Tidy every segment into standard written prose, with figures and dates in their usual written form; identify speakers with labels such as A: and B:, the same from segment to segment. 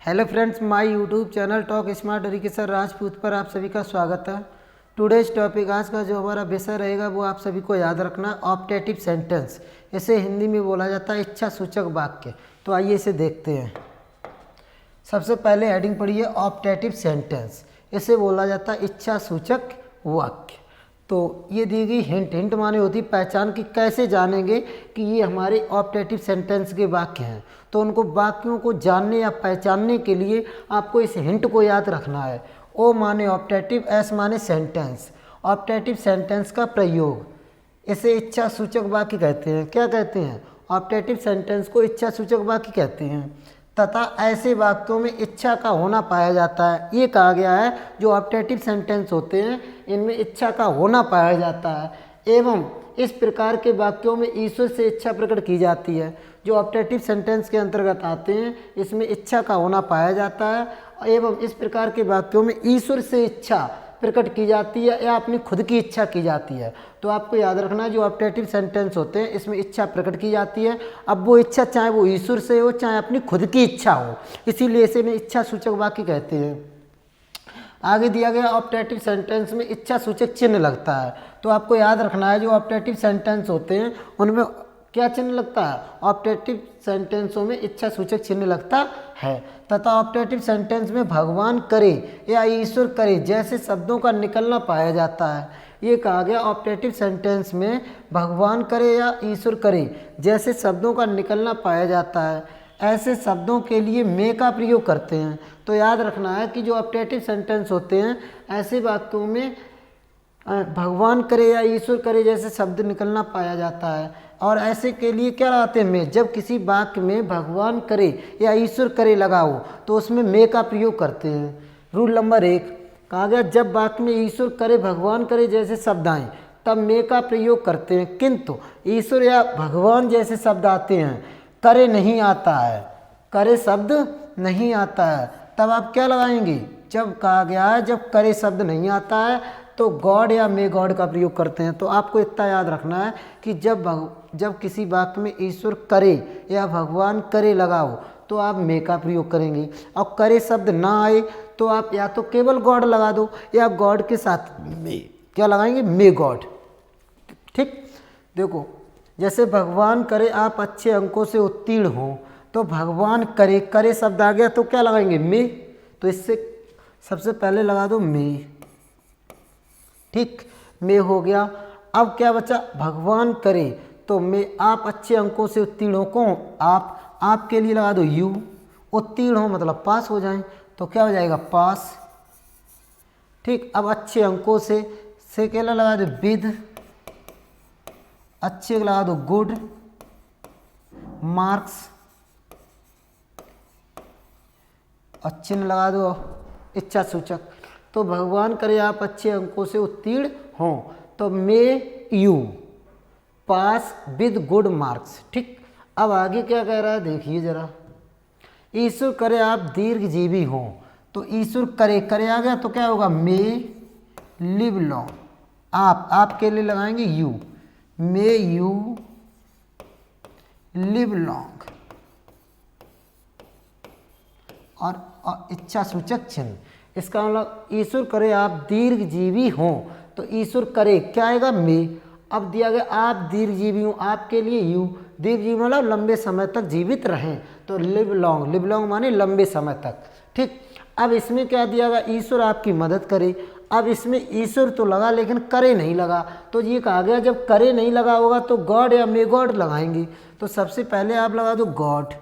A: Hello friends, my YouTube channel talk smart education Rajput पर आप सभी का स्वागत है। टुडेज टॉपिक, आज का जो हमारा विषय रहेगा वो आप सभी को याद रखना, ऑप्टेटिव सेंटेंस। इसे हिंदी में बोला जाता है इच्छा सूचक वाक्य। तो आइए इसे देखते हैं। सबसे पहले हेडिंग पढ़िए, ऑप्टेटिव सेंटेंस। इसे बोला जाता है इच्छा सूचक वाक्य। तो ये दी गई हिंट माने होती पहचान कि कैसे जानेंगे कि ये हमारे ऑप्टेटिव सेंटेंस के वाक्य हैं। तो उनको वाक्यों को जानने या पहचानने के लिए आपको इस हिंट को याद रखना है। ओ माने ऑप्टेटिव, एस माने सेंटेंस। ऑप्टेटिव सेंटेंस का प्रयोग, इसे इच्छा सूचक वाक्य कहते हैं। क्या कहते हैं? ऑप्टेटिव सेंटेंस को इच्छा सूचक वाक्य कहते हैं। तथा ऐसे वाक्यों में इच्छा का होना पाया जाता है। ये कहा गया है जो ऑप्टेटिव सेंटेंस होते हैं इनमें इच्छा का होना पाया जाता है। एवं इस प्रकार के वाक्यों में ईश्वर से इच्छा प्रकट की जाती है। जो ऑप्टेटिव सेंटेंस के अंतर्गत आते हैं इसमें इच्छा का होना पाया जाता है। एवं इस प्रकार के वाक्यों में ईश्वर से इच्छा प्रकट की जाती है या अपनी खुद की इच्छा की जाती है। तो आपको याद रखना है जो ऑप्टेटिव सेंटेंस होते हैं इसमें इच्छा प्रकट की जाती है। अब वो इच्छा चाहे वो ईश्वर से हो चाहे अपनी खुद की इच्छा हो, इसीलिए इसे में इच्छा सूचक वाक्य कहते हैं। आगे दिया गया ऑप्टेटिव सेंटेंस में इच्छा सूचक चिन्ह लगता है। तो आपको याद रखना है जो ऑप्टेटिव सेंटेंस होते हैं उनमें क्या चिन्ह लगता है? ऑप्टेटिव सेंटेंसों में इच्छा सूचक चिन्ह लगता है। तथा ऑप्टेटिव सेंटेंस में भगवान करे या ईश्वर करे जैसे शब्दों का निकलना पाया जाता है। ये कहा गया ऑप्टेटिव सेंटेंस में भगवान करे या ईश्वर करे जैसे शब्दों का निकलना पाया जाता है। ऐसे शब्दों के लिए मे का प्रयोग करते हैं। तो याद रखना है कि जो ऑप्टेटिव सेंटेंस होते हैं ऐसे वाक्यों में भगवान करे या ईश्वर करे जैसे शब्द निकलना पाया जाता है। और ऐसे के लिए क्या लगाते हैं? मे। जब किसी वाक्य में भगवान करे या ईश्वर करे लगाओ तो उसमें मे का प्रयोग करते हैं। रूल नंबर 1 कहा गया जब वाक्य में ईश्वर करे भगवान करे जैसे शब्द आए तब मे का प्रयोग करते हैं। किंतु ईश्वर या भगवान जैसे शब्द आते हैं, करे नहीं आता है, करे शब्द नहीं आता है, तब आप क्या लगाएंगे? जब कहा गया है जब करे शब्द नहीं आता है तो गॉड या मे गॉड का प्रयोग करते हैं। तो आपको इतना याद रखना है कि जब किसी वाक्य में ईश्वर करे या भगवान करे लगाओ तो आप मे का प्रयोग करेंगे। और करे शब्द ना आए तो आप या तो केवल गॉड लगा दो या गॉड के साथ मे क्या लगाएंगे? May God. ठीक, देखो जैसे भगवान करे आप अच्छे अंकों से उत्तीर्ण हो, तो भगवान करे, करे शब्द आ गया तो क्या लगाएंगे? मे। तो इससे सबसे पहले लगा दो मे। ठीक, मे हो गया। अब क्या बचा? भगवान करे तो मे आप अच्छे अंकों से उत्तीर्ण हो। कौन? आप के लिए लगा दो यू। उत्तीर्ण हो मतलब पास हो जाएं, तो क्या हो जाएगा? पास। ठीक, अब अच्छे अंकों से क्या लगा दो? विद। अच्छे लगा दो गुड। मार्क्स और चिन्ह लगा दो इच्छा सूचक। तो भगवान करे आप अच्छे अंकों से उत्तीर्ण हों तो may you pass with good marks. ठीक, अब आगे क्या कह रहा है देखिए जरा। ईश्वर करे आप दीर्घजीवी हों, तो ईश्वर करे, करे आ गया तो क्या होगा? मे लिव लॉन्ग। आप के लिए लगाएंगे you, may you live long. और इच्छा सूचक चिन्ह, इसका मतलब ईश्वर करे आप दीर्घजीवी हों तो ईश्वर करे क्या आएगा? मे। अब दिया गया आप दीर्घजीवी हो, आपके लिए यू। दीर्घजीवी मतलब लंबे समय तक जीवित रहें, तो लिव लॉन्ग। लिव लॉन्ग माने लंबे समय तक। ठीक, अब इसमें क्या दिया गया? ईश्वर आपकी मदद करे। अब इसमें ईश्वर तो लगा लेकिन करे नहीं लगा, तो ये कहा गया जब करे नहीं लगा होगा तो गॉड या मे गॉड लगाएंगे। तो सबसे पहले आप लगा दो गॉड।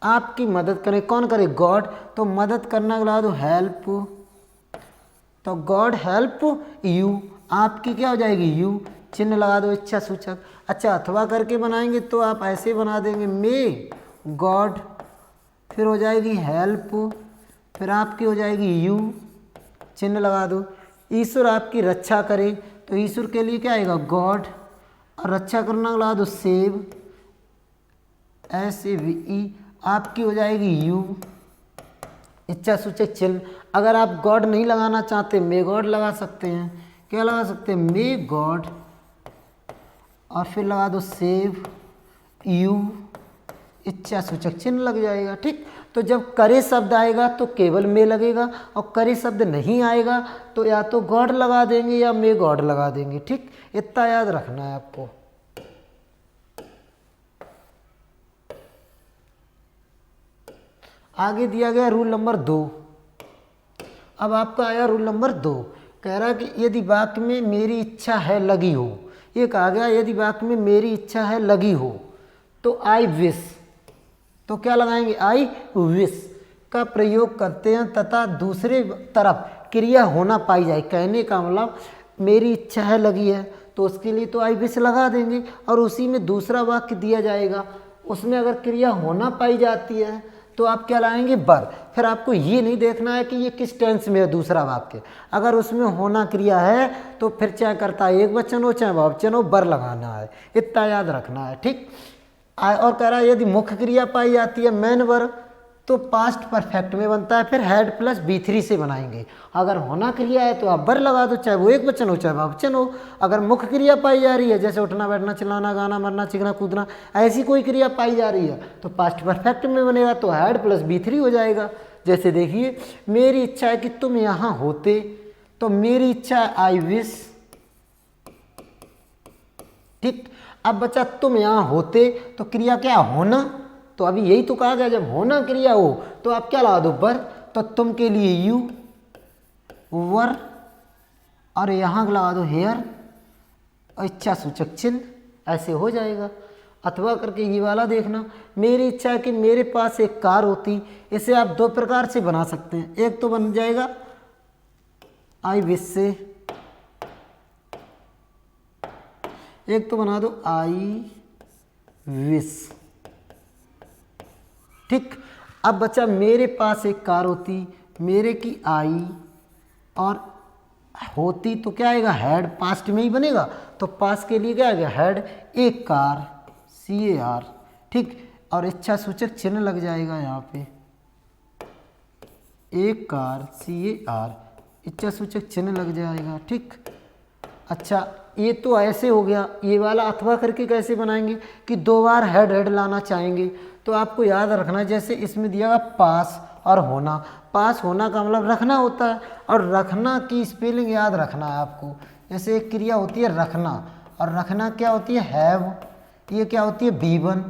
A: आपकी मदद करे, कौन करे? गॉड। तो मदद करना लगा दो हेल्प, तो गॉड हेल्प यू। आपकी क्या हो जाएगी? यू। चिन्ह लगा दो इच्छा सूचक। अच्छा, अथवा करके बनाएंगे तो आप ऐसे बना देंगे मे गॉड, फिर हो जाएगी हेल्प, फिर आपकी हो जाएगी यू, चिन्ह लगा दो। ईश्वर आपकी रक्षा करे तो ईश्वर के लिए क्या आएगा? गॉड। और रक्षा करना लगा दो सेव, SAVE। आपकी हो जाएगी यू, इच्छा सूचक चिन्ह। अगर आप गॉड नहीं लगाना चाहते मे गॉड लगा सकते हैं। क्या लगा सकते हैं? May God. और फिर लगा दो सेव यू, इच्छा सूचक चिन्ह लग जाएगा। ठीक, तो जब करे शब्द आएगा तो केवल में लगेगा, और करे शब्द नहीं आएगा तो या तो गॉड लगा देंगे या मे गॉड लगा देंगे। ठीक, इतना याद रखना है आपको। आगे दिया गया रूल नंबर 2। अब आपका आया रूल नंबर 2, कह रहा है कि यदि वाक्य में मेरी इच्छा है लगी हो, एक आ गया यदि वाक्य में मेरी इच्छा है लगी हो तो आई विश, तो क्या लगाएंगे, आई विश का प्रयोग करते हैं तथा दूसरे तरफ क्रिया होना पाई जाए। कहने का मतलब मेरी इच्छा है लगी है तो उसके लिए तो आई विश लगा देंगे, और उसी में दूसरा वाक्य दिया जाएगा, उसमें अगर क्रिया होना पाई जाती है तो आप क्या लाएंगे, बर। फिर आपको ये नहीं देखना है कि ये किस टेंस में है दूसरा वाक्य, अगर उसमें होना क्रिया है तो फिर चाहे करता है एक वचन हो चाहे बहुवचन हो, बर लगाना है, इतना याद रखना है। ठीक, और कह रहा है यदि मुख्य क्रिया पाई जाती है मेन वर्ब तो पास्ट परफेक्ट में बनता है, फिर हैड प्लस B3 से बनाएंगे। अगर होना क्रिया है तो आप बर लगा दो, चाहे वो एक वचन हो चाहे बहुवचन हो। अगर मुख्य क्रिया पाई जा रही है जैसे उठना बैठना चिल्लाना गाना मरना चीखना कूदना, ऐसी कोई क्रिया पाई जा रही है तो पास्ट परफेक्ट में बनेगा, तो हैड प्लस B3 हो जाएगा। जैसे देखिए मेरी इच्छा है कि तुम यहाँ होते, तो मेरी इच्छा है आई विश। ठीक, अब बच्चा तुम यहाँ होते तो क्रिया क्या, होना, तो अभी यही तो कहा गया जब होना क्रिया हो तो आप क्या लगा दो, बर। तो तुम के लिए यू वर, और यहाँ लगा दो हेयर और इच्छा सूचक चिन्ह, ऐसे हो जाएगा। अथवा करके ये वाला देखना, मेरी इच्छा है कि मेरे पास एक कार होती, इसे आप दो प्रकार से बना सकते हैं। एक तो बन जाएगा आई विश से, एक तो बना दो आई विश। ठीक, अब बच्चा मेरे पास एक कार होती, मेरे की आई और होती तो क्या आएगा, हैड, पास्ट में ही बनेगा तो पास्ट के लिए क्या आएगा, हैड एक कार CAR। ठीक, और इच्छा सूचक चिन्ह लग जाएगा यहाँ पे, एक कार CAR, इच्छा सूचक चिन्ह लग जाएगा। ठीक, अच्छा ये तो ऐसे हो गया। ये वाला अथवा करके कैसे बनाएंगे कि दो बार हेड लाना चाहेंगे, तो आपको याद रखना जैसे इसमें दिया हुआ पास और होना, पास होना का मतलब रखना होता है, और रखना की स्पेलिंग याद रखना है आपको। जैसे एक क्रिया होती है रखना, और रखना क्या होती है, हैव, ये क्या होती है B1,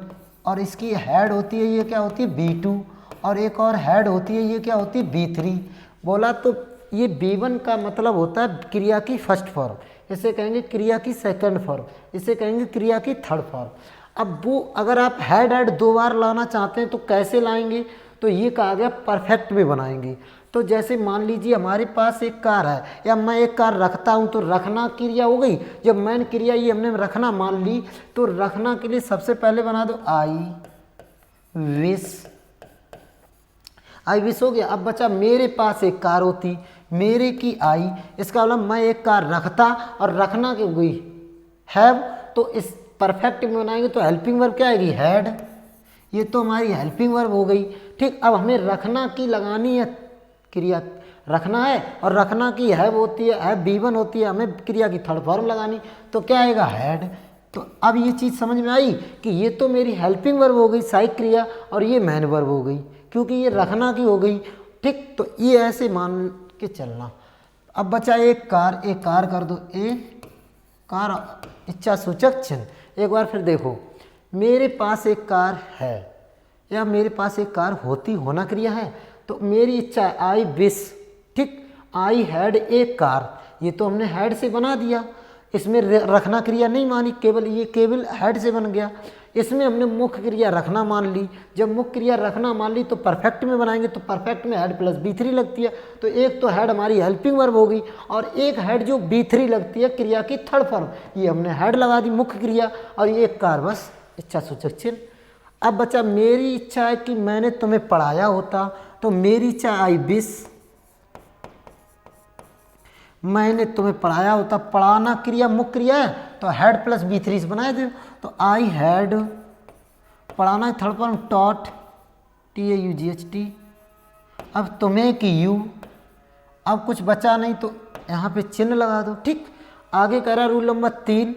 A: और इसकी हेड होती है ये क्या होती है B2, और एक और हेड होती है ये क्या होती है B3। बोला तो ये B1 का मतलब होता है क्रिया की फर्स्ट फॉर्म, इसे कहेंगे क्रिया की सेकंड फॉर्म, इसे कहेंगे क्रिया की थर्ड फॉर्म। अब वो अगर आप हेड दो बार लाना चाहते हैं तो कैसे लाएंगे, तो ये कहा गया परफेक्ट में बनाएंगे। तो जैसे मान लीजिए हमारे पास एक कार है या मैं एक कार रखता हूँ, तो रखना क्रिया हो गई। जब मैंने क्रिया ये हमने रखना मान ली, तो रखना के लिए सबसे पहले बना दो आई विश, आई विश हो गया। अब बचा मेरे पास एक कार होती, मेरे की आई, इसका मतलब मैं एक कार रखता, और रखना की गई हैव, तो इस परफेक्ट में बनाएंगे तो हेल्पिंग वर्ब क्या आएगी, हैड, ये तो हमारी हेल्पिंग वर्ब हो गई। ठीक, अब हमें रखना की लगानी है क्रिया, रखना है और रखना की हैव होती है, हैव B1 होती है, हमें क्रिया की थर्ड फॉर्म लगानी, तो क्या आएगा, हैड। तो अब ये चीज़ समझ में आई कि ये तो मेरी हेल्पिंग वर्ब हो गई सहायक क्रिया, और ये मेन वर्ब हो गई क्योंकि ये रखना की हो गई। ठीक, तो ये ऐसे मान के चलना। अब बचा एक कार कर दो, एक कार इच्छा सूचक चिन्ह। एक बार फिर देखो, मेरे पास एक कार है या मेरे पास एक कार होती, होना क्रिया है, तो मेरी इच्छा है आई विश। ठीक, आई हैड एक कार, ये तो हमने हैड से बना दिया, इसमें रखना क्रिया नहीं मानी, केवल ये केवल हेड से बन गया। इसमें हमने मुख्य क्रिया रखना मान ली, जब मुख्य क्रिया रखना मान ली तो परफेक्ट में बनाएंगे, तो परफेक्ट में हेड प्लस B3 लगती है, तो एक तो हेड हमारी हेल्पिंग वर्ब हो गई, और एक हेड जो B3 लगती है क्रिया की थर्ड फॉर्म, ये हमने हेड लगा दी मुख्य क्रिया, और ये एक कार बस इच्छा सूचक चिन्ह। अब बचा मेरी इच्छा है कि मैंने तुम्हें पढ़ाया होता, तो मेरी इच्छा आई विश, मैंने तुम्हें पढ़ाया होता, पढ़ाना क्रिया मुख्य क्रिया है तो हेड प्लस B3 से बनाए दो, तो आई हैड, पढ़ाना है थर्ड फॉर्म टॉट, TAUGHT। अब तुम्हें की यू, अब कुछ बचा नहीं तो यहाँ पे चिन्ह लगा दो। ठीक, आगे कह रहा रूल नंबर 3,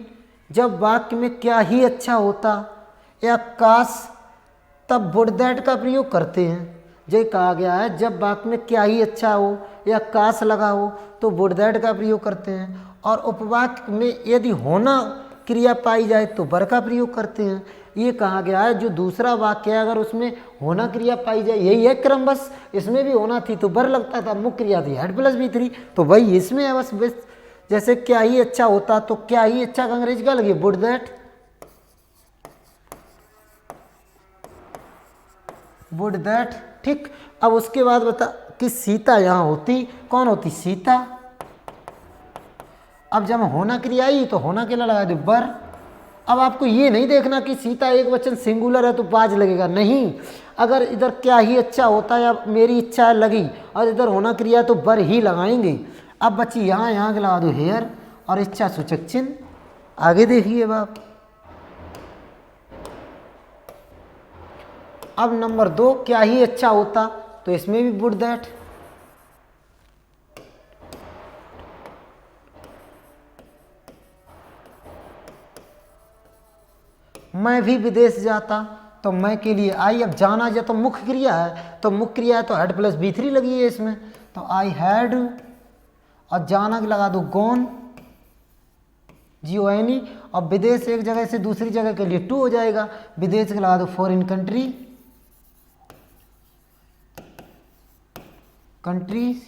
A: जब वाक्य में क्या ही अच्छा होता या काश तब वुड दैट का प्रयोग करते हैं। जो कहा गया है जब वाक्य में क्या ही अच्छा हो या काश लगा हो तो वुड दैट का प्रयोग करते हैं, और उपवाक्य में यदि होना क्रिया पाई जाए तो वर का प्रयोग करते हैं। ये कहा गया है जो दूसरा वाक्य है अगर उसमें होना क्रिया पाई जाए, यही है क्रम, बस इसमें भी होना थी तो वर लगता था, मुख्य क्रिया थी हैड प्लस V3, तो वही इसमें है बस। जैसे क्या ही अच्छा होता तो क्या ही अच्छा का अंग्रेजी क्या लगी, वुड दैट, वुड दैट। ठीक, अब उसके बाद बता कि सीता यहाँ होती, कौन होती, सीता। अब जब होना क्रिया आई तो होना के लिए लगा दो वर। अब आपको ये नहीं देखना कि सीता एक वचन सिंगुलर है तो बाज लगेगा, नहीं। अगर इधर क्या ही अच्छा होता या मेरी इच्छा लगी और इधर होना क्रिया तो वर ही लगाएंगे। अब बच्ची यहाँ के लगा दो हेयर और इच्छा सूचक चिन्ह। आगे देखिए बाप। अब नंबर 2, क्या ही अच्छा होता, तो इसमें भी वुड दैट। मैं भी विदेश जाता, तो मैं के लिए आई। अब जाना जा तो मुख्य क्रिया है, तो मुख्य क्रिया है तो हैड प्लस V3 लगी है इसमें, तो आई हैड, और जाना के लगा दो गॉन, GONE, और विदेश एक जगह से दूसरी जगह के लिए टू हो जाएगा, विदेश के लगा दो फॉरेन कंट्री, कंट्रीज,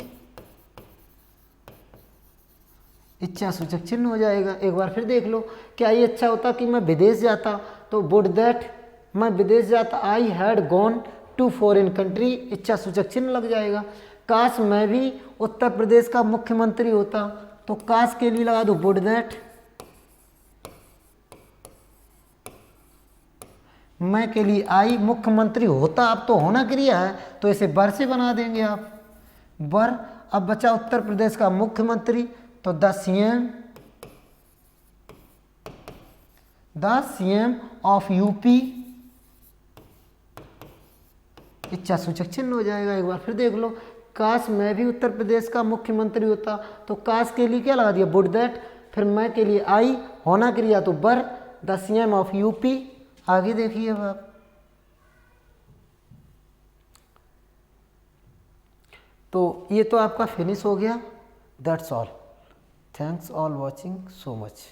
A: इच्छा सूचक चिन्ह हो जाएगा। एक बार फिर देख लो, क्या ये अच्छा होता कि मैं विदेश जाता, तो वुड दैट, मैं विदेश जाता, I had gone to foreign country, इच्छा सूचक चिन्ह लग जाएगा। काश मैं भी उत्तर प्रदेश का मुख्यमंत्री होता, तो काश के लिए लगा दो वुड दैट, मैं के लिए आई, मुख्यमंत्री होता, अब तो होना क्रिया है तो इसे वर से बना देंगे आप, वर। अब बचा उत्तर प्रदेश का मुख्यमंत्री, तो द CM ऑफ UP, इच्छा सूचक चिन्ह हो जाएगा। एक बार फिर देख लो, काश मैं भी उत्तर प्रदेश का मुख्यमंत्री होता, तो काश के लिए क्या लगा दिया वुड दैट, फिर मैं के लिए आई, होना क्रिया तो वर, द CM ऑफ UP। आगे देखिए अब आप। तो ये तो आपका फिनिश हो गया। That's all, thanks all watching so much.